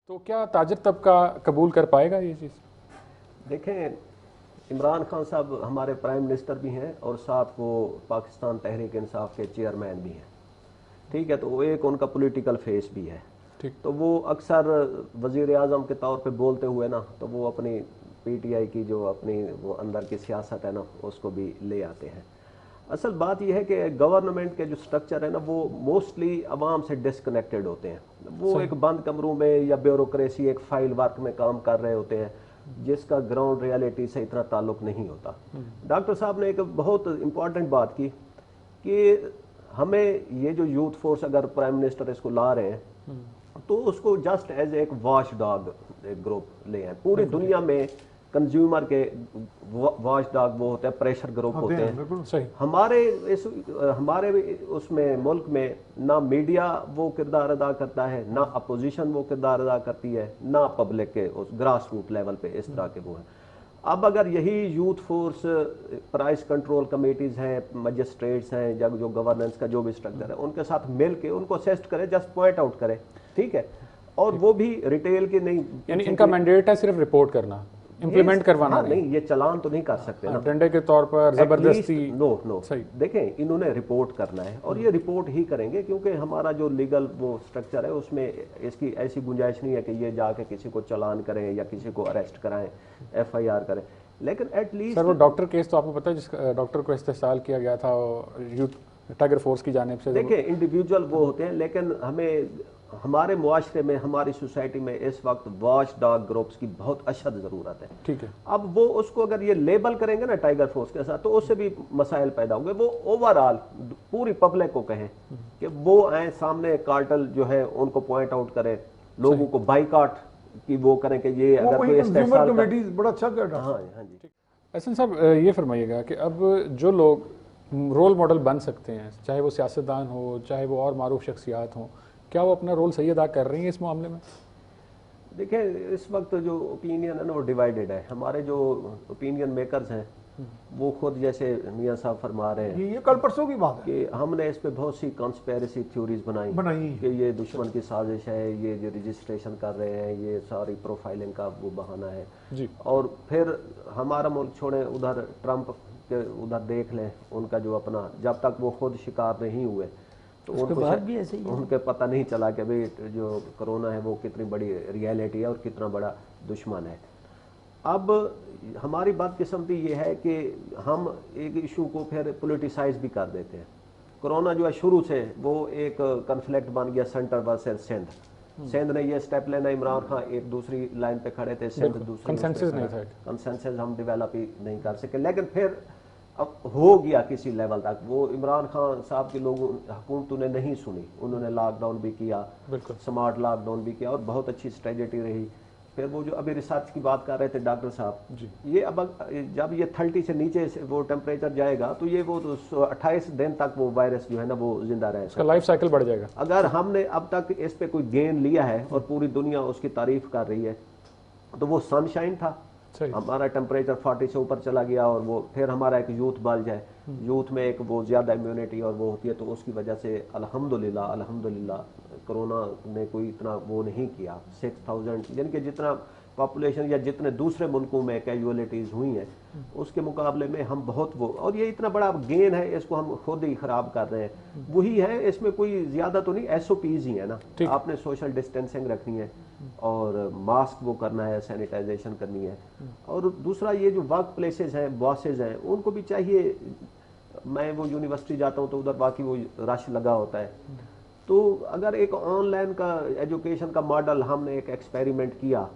तो क्या ताजिर तबका कबूल कर पाएगा ये चीज़? देखें, इमरान खान साहब हमारे प्राइम मिनिस्टर भी हैं और साथ वो पाकिस्तान तहरीक इंसाफ के चेयरमैन भी हैं। ठीक है, तो वो एक उनका पॉलिटिकल फेस भी है। ठीक। तो वो अक्सर वजीर आज़म के तौर पे बोलते हुए ना, तो वो अपनी पीटीआई की जो अपनी वो अंदर की सियासत है ना, उसको भी ले आते हैं। असल बात यह है कि गवर्नमेंट के जो स्ट्रक्चर है ना, वो मोस्टली अवाम से डिस्कनेक्टेड होते हैं। वो एक बंद कमरों में या ब्यूरोक्रेसी एक फाइल वर्क में काम कर रहे होते हैं, जिसका ग्राउंड रियलिटी से इतना ताल्लुक नहीं होता। डॉक्टर साहब ने एक बहुत इंपॉर्टेंट बात की कि हमें ये जो यूथ फोर्स अगर प्राइम मिनिस्टर इसको ला रहे हैं तो उसको जस्ट एज एक वॉच डॉग ग्रुप ले आए। पूरी दुनिया में कंज्यूमर के वॉच डॉग वो होते हैं, प्रेशर ग्रुप होते हैं। बिल्कुल सही। हमारे उसमें मुल्क में ना मीडिया वो किरदार अदा करता है, ना अपोजिशन वो किरदार अदा करती है, ना पब्लिक के उस ग्रास रूट लेवल पे इस तरह के वो हैं। अब अगर यही youth force price control committees हैं, मजिस्ट्रेट्स हैं, जब जो गवर्नेंस का जो भी स्ट्रक्चर है, उनके साथ मिल के उनको असिस्ट करे, जस्ट पॉइंट आउट करे, ठीक है। और वो भी रिटेल की नहीं, यानी इनका मैंडेट है सिर्फ रिपोर्ट करना, इम्प्लीमेंट करवाना हाँ, नहीं, ये चलान तो नहीं कर सकते ना, डंडे के तौर पर जबरदस्ती। नो सही। देखें, इन्होंने रिपोर्ट करना है और ये रिपोर्ट ही करेंगे, क्योंकि हमारा जो लीगल वो स्ट्रक्चर है उसमें इसकी ऐसी गुंजाइश नहीं है कि ये जाके किसी को चलान करें या किसी को अरेस्ट कराएं, एफआईआर करें। लेकिन एटलीस्ट सर वो डॉक्टर केस तो आपको पता है, जिस डॉक्टर को इस्तेसाल किया गया था यूथ टाइगर फोर्स की जानिब से। देखिए, इंडिविजुअल वो होते हैं, लेकिन हमें हमारे मुआशरे में, हमारी सोसाइटी में इस वक्त वॉच डॉग ग्रुप्स की बहुत अशद ज़रूरत है। ठीक है। अब वो उसको अगर ये लेबल करेंगे ना टाइगर फोर्स के साथ, तो उससे भी मसाइल पैदा होंगे। वो ओवरऑल पूरी पब्लिक को कहें कि वो आए सामने, कार्टल जो है उनको पॉइंट आउट करें, लोगों को बाइकआउट की वो करें कि ये अगर कोई कंज्यूमर कमेटीज बड़ा अच्छा कर रहा है। हाँ जी। एहसन साहब, ये फरमाइएगा कि अब जो लोग रोल मॉडल बन सकते हैं, चाहे वो सियासतदान हो, चाहे वो और मारूफ शख्सियात हों, क्या वो अपना रोल सही अदा कर रही हैं इस मामले में? देखिए, इस वक्त जो ओपिनियन है ना वो डिवाइडेड है। हमारे जो ओपिनियन मेकर्स हैं वो खुद, जैसे मियाँ साहब फरमा रहे हैं, ये कल परसों की बात है कि हमने इस पे बहुत सी कॉन्स्पेरेसी थ्योरीज बनाई कि ये दुश्मन की साजिश है, ये जो रजिस्ट्रेशन कर रहे हैं ये सारी प्रोफाइलिंग का वो बहाना है जी। और फिर हमारा मुल्क छोड़ें, उधर ट्रंप के उधर देख लें, उनका जो अपना, जब तक वो खुद शिकार नहीं हुए तो उनके पता नहीं चला कि भाई जो कोरोना है वो कितनी बड़ी रियलिटी है और कितना बड़ा दुश्मन है। अब हमारी बदकिस्मती ये है कि हम एक इशू को फिर पोलिटिसाइज भी कर देते हैं। कोरोना जो है शुरू से वो एक कन्फ्लिक्ट बन गया, सेंटर वर्सेस सिंध ने ये स्टेप लेना, इमरान खान एक दूसरी लाइन पे खड़े थे, सिंध दूसरी, कंसेंसस नहीं था, कंसेंसस हम डेवलप ही नहीं कर सके। लेकिन फिर अब हो गया किसी लेवल तक, वो इमरान खान साहब के लोगों हुकूमतों ने नहीं सुनी, उन्होंने लॉकडाउन भी किया, स्मार्ट लॉकडाउन भी किया और बहुत अच्छी स्ट्रेटेजी रही। फिर वो जो अभी रिसर्च की बात कर रहे थे डॉक्टर साहब, ये अब जब ये 30 से नीचे वो टेम्परेचर जाएगा तो ये वो 28 दिन तक वो वायरस जो है ना वो जिंदा रहेगा, उसका लाइफ साइकिल बढ़ जाएगा। अगर हमने अब तक इस पे कोई गेन लिया है और पूरी दुनिया उसकी तारीफ कर रही है, तो वो सनशाइन था। हमारा टेम्परेचर 40 से ऊपर चला गया और वो फिर हमारा एक यूथ बल जाए, यूथ में एक वो ज्यादा इम्यूनिटी और वो होती है, तो उसकी वजह से अल्हम्दुलिल्लाह कोरोना ने कोई इतना वो नहीं किया। 6000 यानी कि जितना पॉपुलेशन या जितने दूसरे मुल्कों में कैजुअलिटीज हुई हैं उसके मुकाबले में हम बहुत वो, और ये इतना बड़ा गेन है, इसको हम खुद ही खराब कर रहे हैं। वही है, इसमें कोई ज्यादा तो नहीं, एसओपीज ही है ना, आपने सोशल डिस्टेंसिंग रखनी है और मास्क वो करना है, सैनिटाइजेशन करनी है। और दूसरा ये जो वर्क प्लेसेस हैं, बॉसेज हैं, उनको भी चाहिए। मैं वो यूनिवर्सिटी जाता हूँ तो उधर बाकी वो रश लगा होता है, तो अगर एक ऑनलाइन का एजुकेशन का मॉडल हमने एक एक्सपेरिमेंट किया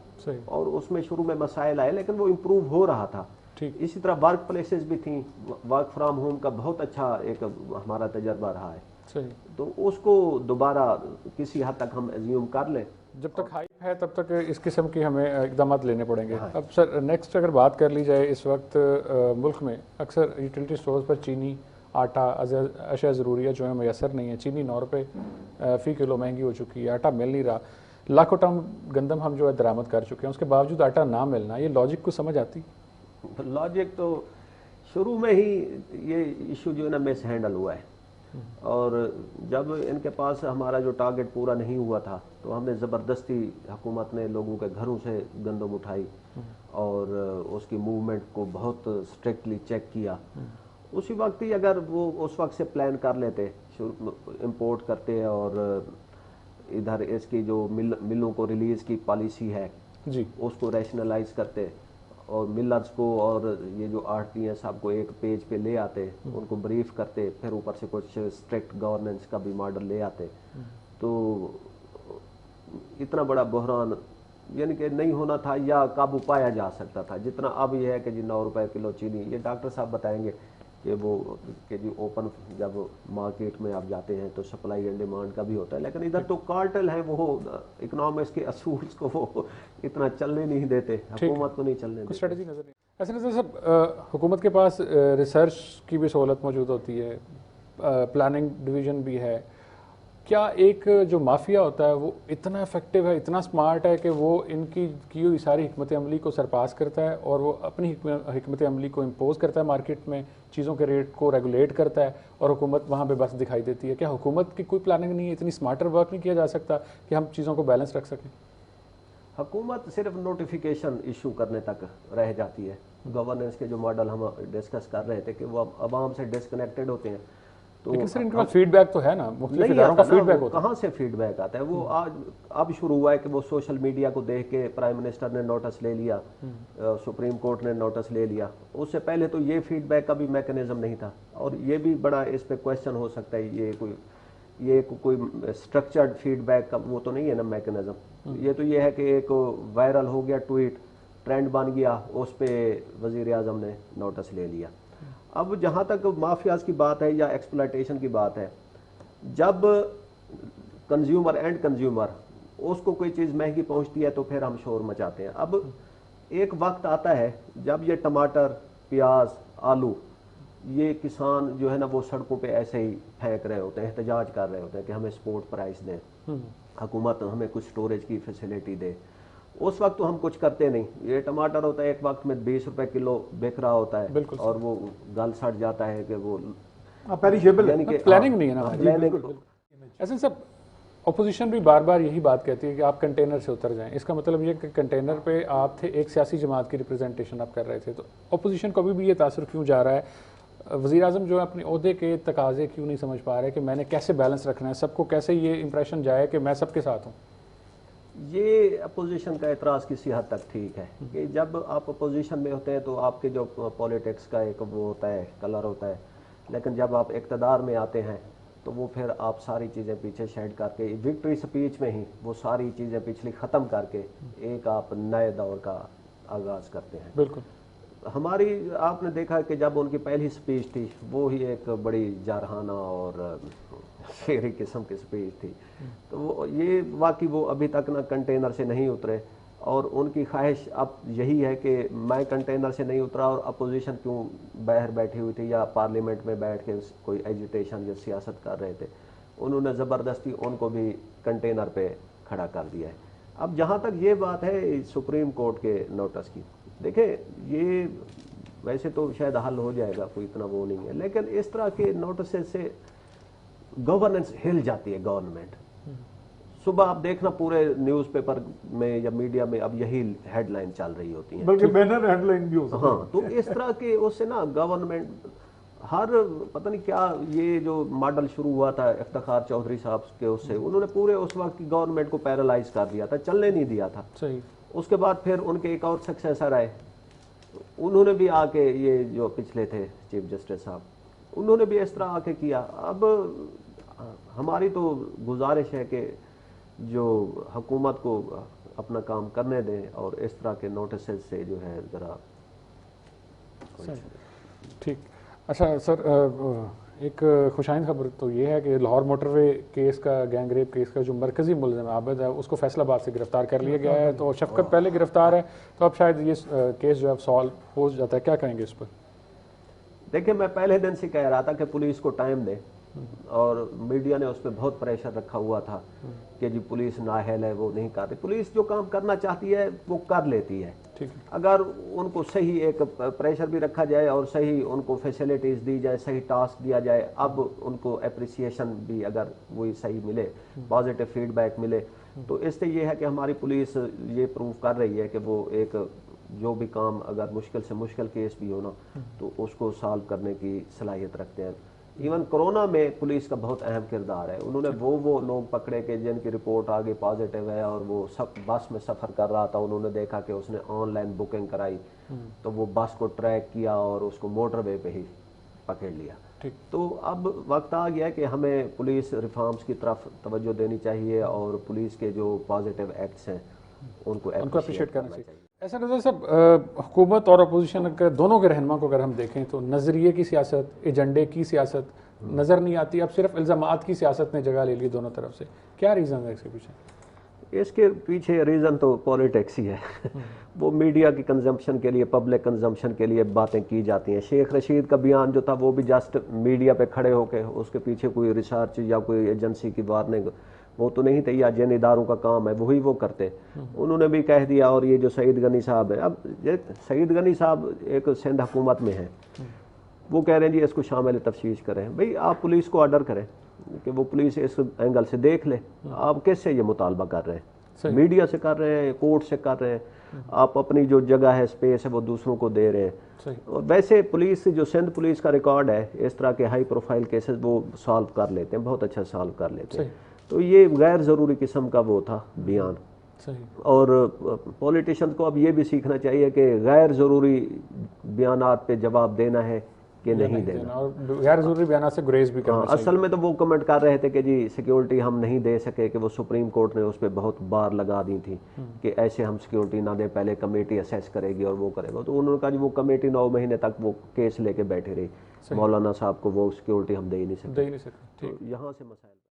और उसमें शुरू में मसाइल आए लेकिन वो इम्प्रूव हो रहा था। इसी तरह वर्क प्लेसेस भी थी, वर्क फ्रॉम होम का बहुत अच्छा एक हमारा तजर्बा रहा है, तो उसको दोबारा किसी हद तक हम एज्यूम कर लें। जब तक हाइप है तब तक इस किस्म की हमें इकदाम लेने पड़ेंगे। अब सर नेक्स्ट अगर बात कर ली जाए, इस वक्त मुल्क में अक्सर यूटिलिटी स्टोर्स पर चीनी, आटा, अशिया ज़रूरिया जो है मैसर नहीं है। चीनी 9 रुपये फ़ी किलो महंगी हो चुकी है, आटा मिल नहीं रहा, लाखों टन गंदम हम जो है दरामद कर चुके हैं, उसके बावजूद आटा ना मिलना, ये लॉजिक को समझ आती? लॉजिक तो शुरू में ही ये इशू जो है ना मिस हैंडल हुआ है। और जब इनके पास हमारा जो टारगेट पूरा नहीं हुआ था तो हमने ज़बरदस्ती, हुकूमत ने लोगों के घरों से गंदम उठाई और उसकी मूवमेंट को बहुत स्ट्रिक्टली चेक किया। उसी वक्त ही अगर वो उस वक्त से प्लान कर लेते, इंपोर्ट करते और इधर इसकी जो मिलों को रिलीज़ की पॉलिसी है जी, उसको रैशनलाइज करते और मिलर्स को और ये जो आरटीएस आपको एक पेज पे ले आते, उनको ब्रीफ करते, फिर ऊपर से कुछ स्ट्रिक्ट गवर्नेंस का भी मॉडल ले आते, तो इतना बड़ा बहरान यानी कि नहीं होना था या काबू पाया जा सकता था। जितना अब ये है कि जी 9 रुपए किलो चीनी, ये डॉक्टर साहब बताएंगे कि वो कि जी ओपन जब मार्केट में आप जाते हैं तो सप्लाई एंड डिमांड का भी होता है, लेकिन इधर तो कार्टेल है, वो इकोनॉमिक्स के असूल्स को वो इतना चलने नहीं देते, हुकूमत को नहीं चलने देते। स्ट्रेटजी नजर नहीं। ऐसे नजर सब हुकूमत के पास रिसर्च की भी सहूलत मौजूद होती है, प्लानिंग डिवीजन भी है। क्या एक जो माफिया होता है वो इतना इफेक्टिव है, इतना स्मार्ट है कि वो इनकी की हुई सारी हिकमत अमली को सरपास करता है और वो अपनी हिकमत अमली को इम्पोज करता है, मार्केट में चीज़ों के रेट को रेगुलेट करता है और हुकूमत वहाँ पे बस दिखाई देती है? क्या हुकूमत की कोई प्लानिंग नहीं है, इतनी स्मार्टर वर्क नहीं किया जा सकता कि हम चीज़ों को बैलेंस रख सकें? हुकूमत सिर्फ नोटिफिकेशन इशू करने तक रह जाती है। गवर्नेंस के जो मॉडल हम डिस्कस कर रहे थे कि वो आवाम से डिस्कनेक्टेड होते हैं, तो लेकिन सर इनके पास फीडबैक तो है ना, मुख्तलिफ इदारों का फीडबैक होता है। कहाँ से फीडबैक आता है? वो आज अब शुरू हुआ है कि वो सोशल मीडिया को देख के प्राइम मिनिस्टर ने नोटिस ले लिया, सुप्रीम कोर्ट ने नोटिस ले लिया। उससे पहले तो ये फीडबैक का भी मैकेनिज्म नहीं था, और ये भी बड़ा इस पे क्वेश्चन हो सकता है, ये कोई स्ट्रक्चर्ड फीडबैक का वो तो नहीं है ना मैकेनिज्म। ये तो ये है कि एक वायरल हो गया ट्वीट, ट्रेंड बन गया, उस पर वजीर आजम ने नोटिस ले लिया। अब जहाँ तक माफियाज की बात है या एक्सप्लॉयटेशन की बात है, जब कंज्यूमर एंड कंज्यूमर उसको कोई चीज़ महंगी पहुँचती है तो फिर हम शोर मचाते हैं। अब एक वक्त आता है जब ये टमाटर, प्याज, आलू, ये किसान जो है ना वो सड़कों पे ऐसे ही फेंक रहे होते हैं, एहतजाज कर रहे होते हैं कि हमें स्पोर्ट प्राइस दें, हुकूमत हमें कुछ स्टोरेज की फैसिलिटी दे। उस वक्त तो हम कुछ करते नहीं। ये टमाटर होता है एक वक्त में 20 रुपए किलो बिक रहा होता है और वो गल सड़ जाता है कि वो पेरिशेबल, यानी कि प्लानिंग नहीं है ना। प्लानिंग। ऐसे सब अपोजिशन भी बार बार यही बात कहती है कि आप कंटेनर से उतर जाएं। इसका मतलब ये कि कंटेनर पे आप थे, एक सियासी जमात की रिप्रेजेंटेशन आप कर रहे थे, तो अपोजिशन को भी ये तासुर क्यों जा रहा है? वज़ीर आज़म जो है अपने ओहदे के तकाजे क्यों नहीं समझ पा रहे कि मैंने कैसे बैलेंस रखना है, सबको कैसे ये इंप्रेशन जाए कि मैं सबके साथ हूँ? ये अपोजिशन का एतराज़ किसी हद तक ठीक है कि जब आप अपोजिशन में होते हैं तो आपके जो पॉलिटिक्स का एक वो होता है, कलर होता है, लेकिन जब आप इक़्तिदार में आते हैं तो वो फिर आप सारी चीज़ें पीछे शेड करके विक्ट्री स्पीच में ही वो सारी चीज़ें पिछली ख़त्म करके एक आप नए दौर का आगाज़ करते हैं। बिल्कुल। हमारी आपने देखा कि जब उनकी पहली स्पीच थी वो ही एक बड़ी जारहाना और शेरी किस्म की स्पीच थी, तो वो ये वाकई वो अभी तक ना कंटेनर से नहीं उतरे, और उनकी ख्वाहिश अब यही है कि मैं कंटेनर से नहीं उतरा और अपोजिशन क्यों बाहर बैठी हुई थी या पार्लियामेंट में बैठ के कोई एजिटेशन या सियासत कर रहे थे, उन्होंने ज़बरदस्ती उनको भी कंटेनर पे खड़ा कर दिया है। अब जहाँ तक ये बात है सुप्रीम कोर्ट के नोटिस की, देखें ये वैसे तो शायद हल हो जाएगा, कोई इतना वो नहीं है, लेकिन इस तरह के नोटिस से गवर्नेंस हिल जाती है। गवर्नमेंट सुबह आप देखना पूरे न्यूज़पेपर में या मीडिया में अब यही हेडलाइन चल रही होती है, बल्कि बैनर हेडलाइन भी हो सकती है। हाँ, तो इस तरह के उससे ना गवर्नमेंट हर पता नहीं क्या ये जो मॉडल शुरू हुआ था इफ्तिखार चौधरी साहब के, उससे उन्होंने पूरे उस वक्त की गवर्नमेंट को पैरालाइज कर दिया था, चलने नहीं दिया था। सही। उसके बाद फिर उनके एक और सक्सेसर आए, उन्होंने भी आके ये जो पिछले थे चीफ जस्टिस साहब, उन्होंने भी इस तरह आके किया। अब हमारी तो गुजारिश है कि जो हुकूमत को अपना काम करने दें और इस तरह के नोटिस से जो है ज़रा ठीक। अच्छा सर, एक खुशाइन खबर तो ये है कि लाहौर मोटरवे केस का, गैंग रेप केस का जो मरकजी मुलज़िम आबिद है उसको फैसलाबाद से गिरफ्तार कर लिया गया है, तो शफकत पहले गिरफ्तार है, तो अब शायद ये केस जो है सॉल्व हो जाता है। क्या कहेंगे इस पर? देखिए, मैं पहले दिन से कह रहा था कि पुलिस को टाइम दें, और मीडिया ने उस पर बहुत प्रेशर रखा हुआ था कि जी पुलिस नाअहल है, वो नहीं कर रही। पुलिस जो काम करना चाहती है वो कर लेती है। अगर उनको सही एक प्रेशर भी रखा जाए और सही उनको फैसिलिटीज दी जाए, सही टास्क दिया जाए, अब उनको अप्रिसिएशन भी अगर वही सही मिले, पॉजिटिव फीडबैक मिले, तो इससे ये है कि हमारी पुलिस ये प्रूव कर रही है कि वो एक जो भी काम अगर मुश्किल से मुश्किल केस भी हो ना तो उसको सॉल्व करने की सलाहियत रखते हैं। इवन कोरोना में पुलिस का बहुत अहम किरदार है। उन्होंने वो लोग पकड़े कि जिनकी रिपोर्ट आगे पॉजिटिव है और वो सब बस में सफ़र कर रहा था, उन्होंने देखा कि उसने ऑनलाइन बुकिंग कराई तो वो बस को ट्रैक किया और उसको मोटरवे पे ही पकड़ लिया। तो अब वक्त आ गया कि हमें पुलिस रिफॉर्म्स की तरफ तवज्जो देनी चाहिए और पुलिस के जो पॉजिटिव एक्ट्स हैं उनको अप्रिशिएट करना चाहिए। ऐसा नजर साहब, हुकूमत और अपोजिशन के दोनों के रहनुमा को अगर हम देखें तो नज़रिए की सियासत, एजेंडे की सियासत नज़र नहीं आती। अब सिर्फ इल्ज़ामात की सियासत ने जगह ले ली दोनों तरफ से। क्या रीज़न है इसके पीछे? इसके पीछे रीज़न तो पॉलिटिक्स ही है। वो मीडिया की कंजम्पशन के लिए, पब्लिक कंजम्पशन के लिए बातें की जाती हैं। शेख रशीद का बयान जो था वो भी जस्ट मीडिया पे खड़े होकर, उसके पीछे कोई रिसर्च या कोई एजेंसी की वार्निंग वो तो नहीं थे, या जिन इदारों का काम है वही वो करते। उन्होंने भी कह दिया। और ये जो सईद गनी साहब है, अब सईद गनी साहब एक सिंध हुकूमत में हैं, वो कह रहे हैं जी इसको शामिल तफ्तीश करें। भाई आप पुलिस को ऑर्डर करें कि वो पुलिस इस एंगल से देख ले। आप किससे ये मुतालबा कर रहे हैं? मीडिया से कर रहे हैं, कोर्ट से कर रहे हैं। आप अपनी जो जगह है, स्पेस है, वो दूसरों को दे रहे हैं। और वैसे पुलिस जो सिंध पुलिस का रिकॉर्ड है, इस तरह के हाई प्रोफाइल केसेस वो सॉल्व कर लेते हैं, बहुत अच्छा सॉल्व कर लेते हैं। तो ये गैर ज़रूरी किस्म का वो था बयान। और पॉलिटिशियंस को अब ये भी सीखना चाहिए कि गैर ज़रूरी बयानात पे जवाब देना है कि नहीं देना, और गैर ज़रूरी बयान से गुरेज भी करना चाहिए। असल में तो वो कमेंट कर रहे थे कि जी सिक्योरिटी हम नहीं दे सके, कि वो सुप्रीम कोर्ट ने उस पर बहुत बार लगा दी थी कि ऐसे हम सिक्योरिटी ना दें, पहले कमेटी असेस करेगी और वो करेगा। तो उन्होंने कहा जी वो कमेटी 9 महीने तक वो केस लेके बैठे रही, मौलाना साहब को वो सिक्योरिटी हम दे ही नहीं सकते। तो यहाँ से मसाइल।